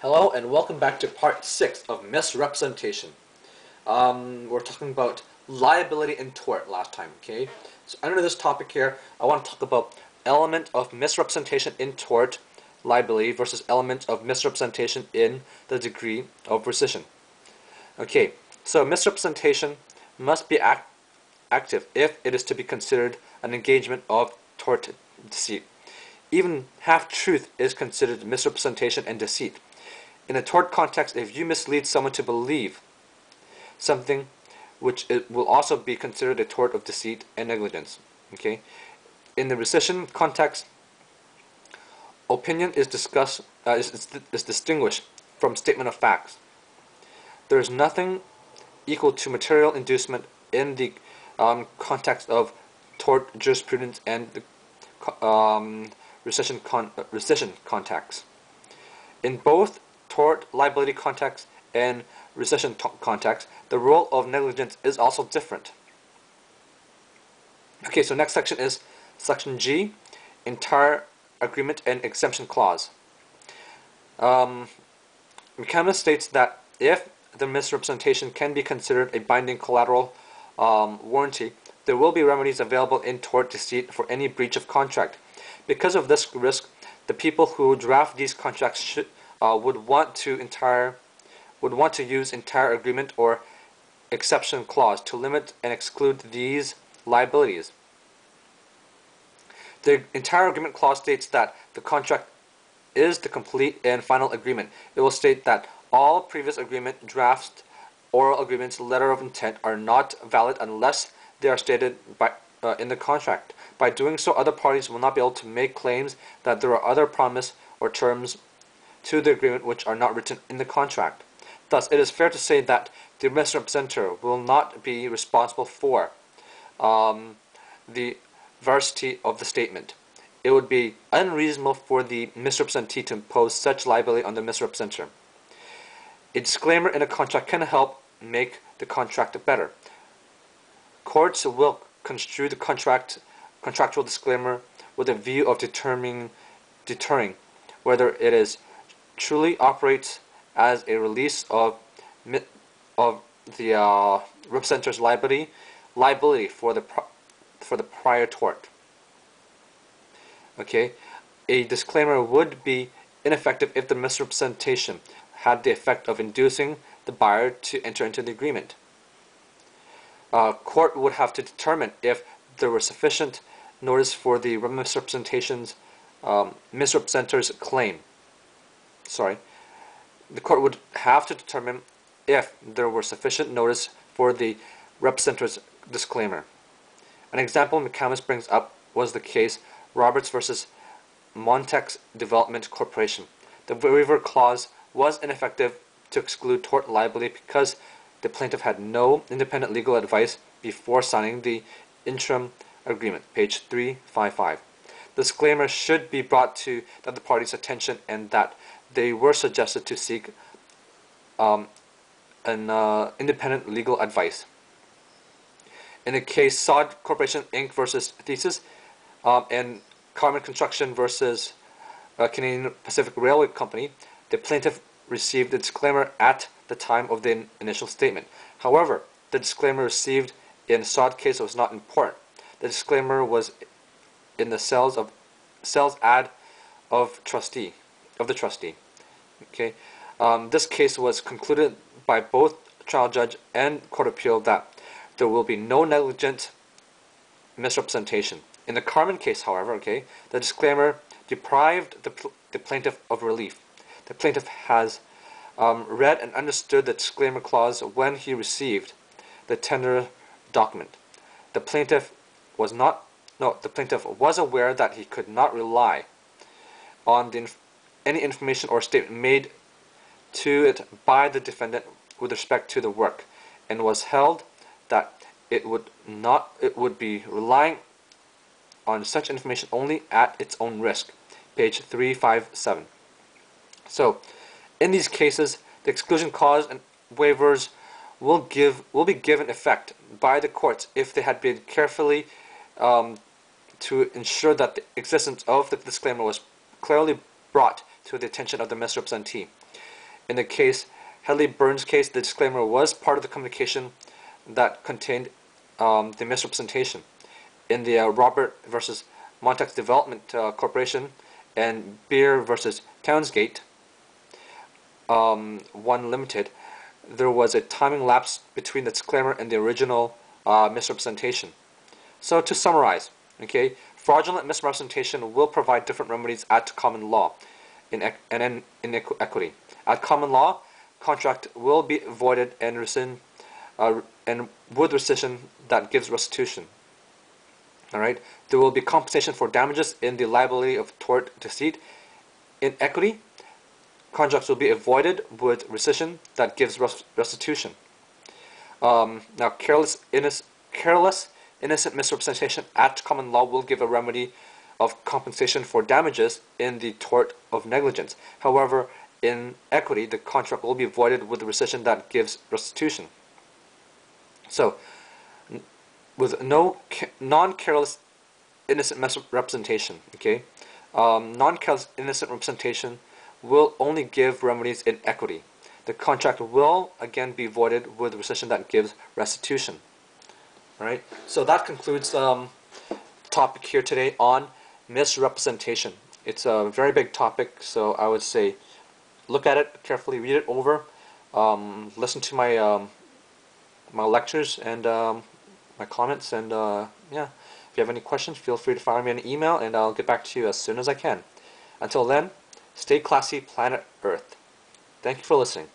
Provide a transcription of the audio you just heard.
Hello and welcome back to part 6 of misrepresentation. We're talking about liability and tort last time, okay? So under this topic here, I want to talk about element of misrepresentation in tort liability versus element of misrepresentation in the degree of rescission. Okay, so misrepresentation must be active if it is to be considered an engagement of tort deceit. Even half-truth is considered misrepresentation and deceit. In a tort context, if you mislead someone to believe something, which it will also be considered a tort of deceit and negligence. Okay. In the rescission context, opinion is distinguished from statement of facts. There is nothing equal to material inducement in the context of tort jurisprudence and the rescission context. In both tort liability context and rescission context, the role of negligence is also different. Okay, so next section is section G, entire agreement and exemption clause. McCamus states that if the misrepresentation can be considered a binding collateral warranty, there will be remedies available in tort deceit for any breach of contract. Because of this risk, the people who draft these contracts would want to use entire agreement or exception clause to limit and exclude these liabilities. The entire agreement clause states that the contract is the complete and final agreement. It will state that all previous agreement drafts, oral agreements, letter of intent are not valid unless they are stated in the contract. By doing so, other parties will not be able to make claims that there are other promise or terms to the agreement which are not written in the contract. Thus, it is fair to say that the misrepresenter will not be responsible for the veracity of the statement. It would be unreasonable for the misrepresentee to impose such liability on the misrepresenter. A disclaimer in a contract can help make the contract better. Courts will construe the contractual disclaimer with a view of deterring whether it is truly operates as a release of the representer's liability for the prior tort. Okay, a disclaimer would be ineffective if the misrepresentation had the effect of inducing the buyer to enter into the agreement. Court would have to determine if there was sufficient notice for the misrepresenter's claim. The court would have to determine if there were sufficient notice for the representer's disclaimer. An example McCamus brings up was the case Roberts versus Montex Development Corporation. The waiver clause was ineffective to exclude tort liability because the plaintiff had no independent legal advice before signing the interim agreement, page 355. The disclaimer should be brought to the other party's attention and that they were suggested to seek independent legal advice. In the case Sod Corporation Inc. versus Thesis and Carmen Construction versus Canadian Pacific Railway Company, the plaintiff received the disclaimer at the time of the initial statement. However, the disclaimer received in the Sod case was not important. The disclaimer was in the sales ad of the trustee. Okay, this case was concluded by both trial judge and court appeal that there will be no negligent misrepresentation. In the Carmen case, however, okay, the disclaimer deprived the plaintiff of relief. The plaintiff has read and understood the disclaimer clause when he received the tender document. The plaintiff was aware that he could not rely on any information or statement made to it by the defendant with respect to the work, and was held that it would be relying on such information only at its own risk, page 357. So, in these cases, the exclusion clause and waivers will be given effect by the courts if they had been carefully to ensure that the existence of the disclaimer was clearly brought to the attention of the misrepresentee. In the case Headley-Burns case, the disclaimer was part of the communication that contained the misrepresentation. In the Robert versus Montex Development Corporation and Beer versus Townsgate, one limited, there was a timing lapse between the disclaimer and the original misrepresentation. So to summarize, okay, fraudulent misrepresentation will provide different remedies at common law and in equity. At common law, contract will be voided and rescind, and with rescission that gives restitution. All right, there will be compensation for damages in the liability of tort deceit. In equity, contracts will be avoided with rescission that gives restitution. Now, careless, innocent misrepresentation at common law will give a remedy of compensation for damages in the tort of negligence. However, in equity, the contract will be voided with the rescission that gives restitution. So, with no non-careless innocent misrepresentation, okay, non-careless innocent representation will only give remedies in equity. The contract will again be voided with rescission that gives restitution. All right. So that concludes topic here today on misrepresentation. It's a very big topic, so I would say look at it carefully, read it over, listen to my my lectures and my comments, and yeah, if you have any questions, feel free to fire me an email, and I'll get back to you as soon as I can. Until then, stay classy, planet Earth. Thank you for listening.